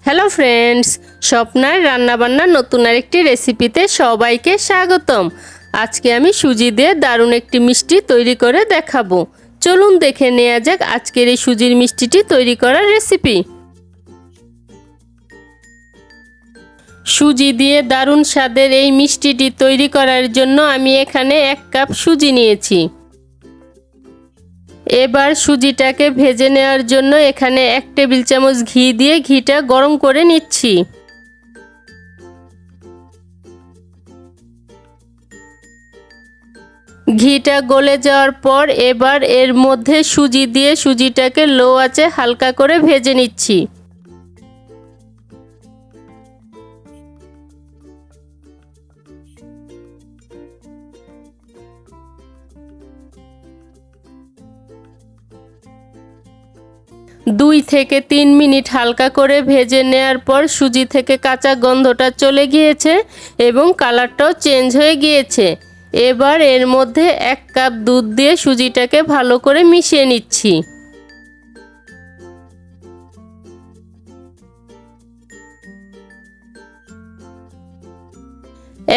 Hello friends, স্বপ্নার রান্নাবান্নার নতুন আরেকটি রেসিপিতে সবাইকে স্বাগতম। আজকে আমি সুজি দিয়ে দারুণ একটি মিষ্টি তৈরি করে দেখাবো। চলুন দেখে নেওয়া যাক আজকের এই সুজির মিষ্টিটি তৈরি করার রেসিপি। সুজি দিয়ে দারুণ স্বাদের এই মিষ্টিটি তৈরি করার জন্য আমি এখানে 1 কাপ সুজি নিয়েছি। এবার সুজিটাকে ভেজে নেওয়ার জন্য এখানে 1 টেবিল চামচ ঘি দিয়ে ঘিটা গরম করে নিচ্ছি। ঘিটা গলে যাওয়ার পর এবার এর মধ্যে সুজি দিয়ে সুজিটাকে লো আঁচে হালকা করে ভেজে নিচ্ছি। দুই থেকে 3 মিনিট হালকা করে ভেজে নেওয়ার পর সুজি থেকে কাঁচা গন্ধটা চলে গিয়েছে এবং কালারটাও চেঞ্জ হয়ে গিয়েছে। এবার এর মধ্যে 1 কাপ দুধ দিয়ে সুজিটাকে ভালো করে মিশিয়ে নিচ্ছি।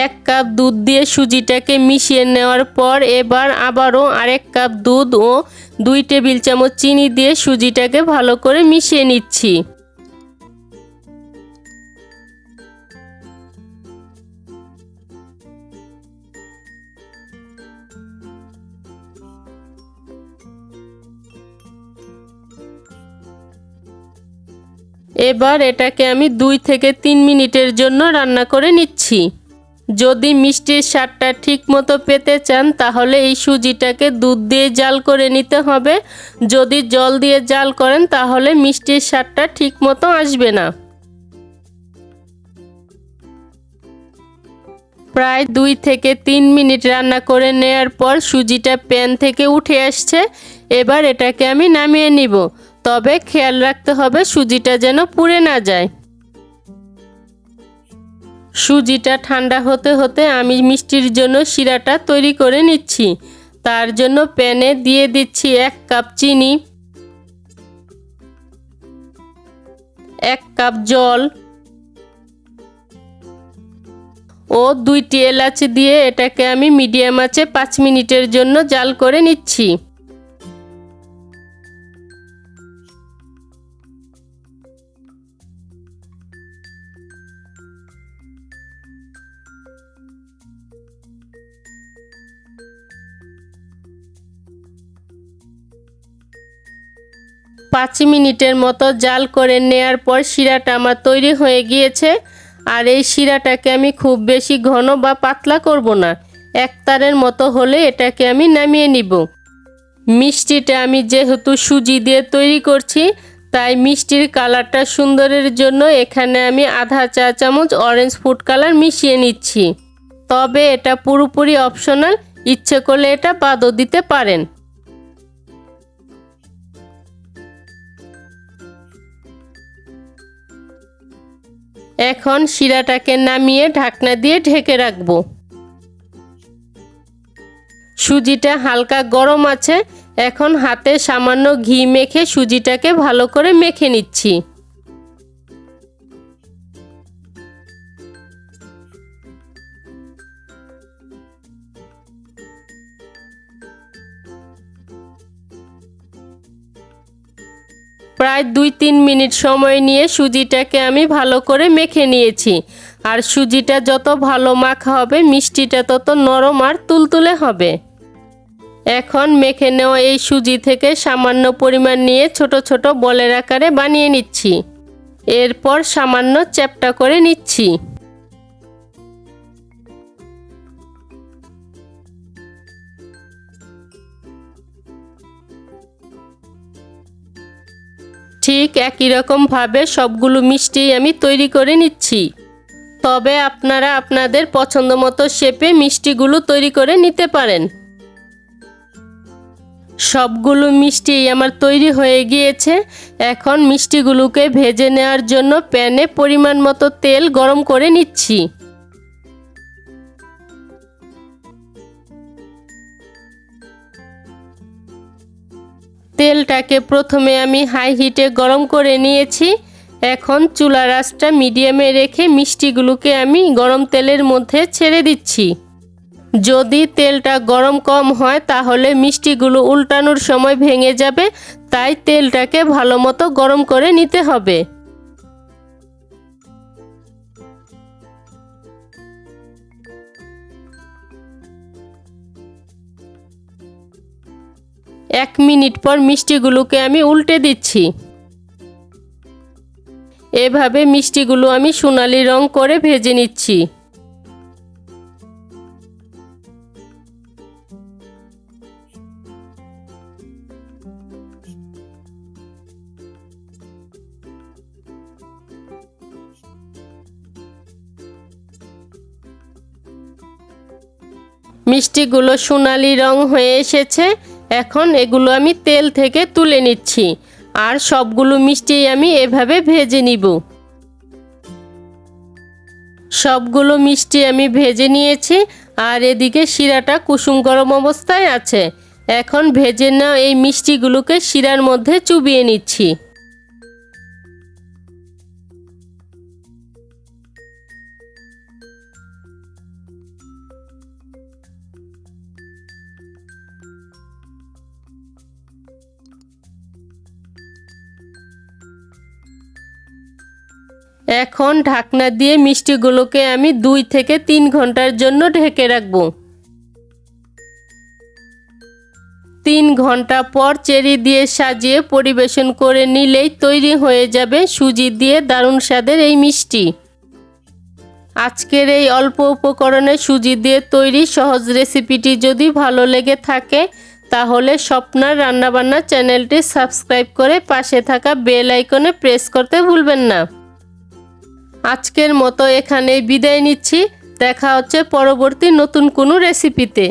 এক কাপ দুধ দিয়ে সুজিটাকে মিশিয়ে নেওয়ার পর এবার আবারও আরেক কাপ দুধ ও 2 টেবিল চামচ চিনি দিয়ে সুজিটাকে ভালো করে মিশিয়ে নিচ্ছি। এবার এটাকে আমি 2 থেকে 3 মিনিটের জন্য রান্না করে নিচ্ছি। যদি মিষ্টির স্বাদটা ঠিকমতো পেতে চান তাহলে এই সুজিটাকে দুধ দিয়ে জাল করে নিতে হবে। যদি জল দিয়ে জাল করেন তাহলে মিষ্টির স্বাদটা ঠিকমতো আসবে না। প্রায় 2 থেকে 3 মিনিট রান্না করে নেওয়ার পর সুজিটা প্যান থেকে উঠে আসছে। এবার এটাকে আমি নামিয়ে নিব, তবে খেয়াল রাখতে হবে সুজিটা যেন পুড়ে না যায়। সুজিটা ঠান্ডা হতে হতে আমি মিষ্টির জন্য শিরাটা তৈরি করে নিচ্ছি। তার জন্য প্যানে দিয়ে দিচ্ছি 1 কাপ চিনি, 1 কাপ জল ও 2টি এলাচ দিয়ে এটাকে আমি মিডিয়াম আঁচে 5 মিনিটের জন্য জাল করে নিচ্ছি। পাঁচ মিনিটের মতো জাল করে নেওয়ার পর শিরাটা আমার তৈরি হয়ে গিয়েছে। আর এই শিরাটাকে আমি খুব বেশি ঘন বা পাতলা করব না, একতারের মতো হলে এটাকে আমি নামিয়ে নিব। মিষ্টিটা আমি যেহেতু সুজি দিয়ে তৈরি করছি তাই মিষ্টির কালারটা সুন্দরের জন্য এখানে আমি আধা চা চামচ অরেঞ্জ ফুড কালার মিশিয়ে নিচ্ছি। তবে এটা পুরোপুরি অপশনাল, ইচ্ছে করলে এটা বাদও দিতে পারেন। এখন শিরাটাকে নামিয়ে ঢাকনা দিয়ে ঢেকে রাখব। সুজিটা হালকা গরম আছে, এখন হাতে সামান্য ঘি মেখে সুজিটাকে ভালো করে মেখে নিচ্ছি। প্রায় 2-3 মিনিট সময় নিয়ে সুজিটাকে আমি ভালো করে মেখে নিয়েছি। আর সুজিটা যত ভালো মাখা হবে মিষ্টিটা তত নরম আর তুলতুলে হবে। এখন মেখে নেওয়া এই সুজি থেকে সামান্য পরিমাণ নিয়ে ছোট ছোট বলের আকারে বানিয়ে নিচ্ছি। এরপর সামান্য চ্যাপ্টা করে নিচ্ছি। ঠিক একই রকম ভাবে সবগুলো মিষ্টি আমি তৈরি করে নিচ্ছি। তবে আপনারা আপনাদের পছন্দ মতো শেপে মিষ্টিগুলো তৈরি করে নিতে পারেন। সবগুলো মিষ্টি আমার তৈরি হয়ে গিয়েছে। এখন মিষ্টিগুলোকে ভেজে নেওয়ার জন্য প্যানে পরিমাণ মতো তেল গরম করে নিচ্ছি। তেলটাকে প্রথমে আমি হাই হিটে গরম করে নিয়েছি। এখন চুলার আঁচটা মিডিয়ামে রেখে মিষ্টিগুলোকে আমি গরম তেলের মধ্যে ছেড়ে দিচ্ছি। যদি তেলটা গরম কম হয় তাহলে মিষ্টিগুলো উল্টানোর সময় ভেঙে যাবে, তাই তেলটাকে ভালো মতো গরম করে নিতে হবে। এক মিনিট পর মিষ্টিগুলোকে আমি উল্টে দিচ্ছি। এভাবে মিষ্টিগুলো আমি সোনালি রং করে ভেজে নিচ্ছি। মিষ্টিগুলো সোনালি রং হয়ে এসেছে। এখন এগুলো আমি তেল থেকে তুলে নিচ্ছি, আর সবগুলো মিষ্টি আমি এভাবে ভেজে নিব। সবগুলো মিষ্টি আমি ভেজে নিয়েছি, আর এদিকে শিরাটা কুসুম গরম অবস্থায় আছে। এখন ভেজে নেওয়া এই মিষ্টিগুলোকে শিরার মধ্যে চুবিয়ে নিচ্ছি। এখন ঢাকনা দিয়ে মিষ্টিগুলোকে আমি 2 থেকে 3 ঘন্টার জন্য ঢেকে রাখবো। 3 ঘন্টা পর চেরি দিয়ে সাজিয়ে পরিবেশন করে নিলেই তৈরি হয়ে যাবে সুজি দিয়ে দারুণ স্বাদের এই মিষ্টি। আজকের এই অল্প উপকরণে সুজি দিয়ে তৈরি সহজ রেসিপিটি যদি ভালো লেগে থাকে তাহলে স্বপ্নার রান্নাবান্না চ্যানেলটি সাবস্ক্রাইব করে পাশে থাকা বেল আইকনে প্রেস করতে ভুলবেন না। আজকের মতো এখানেই বিদায় নিচ্ছি। দেখা হচ্ছে পরবর্তী নতুন কোনো রেসিপিতে।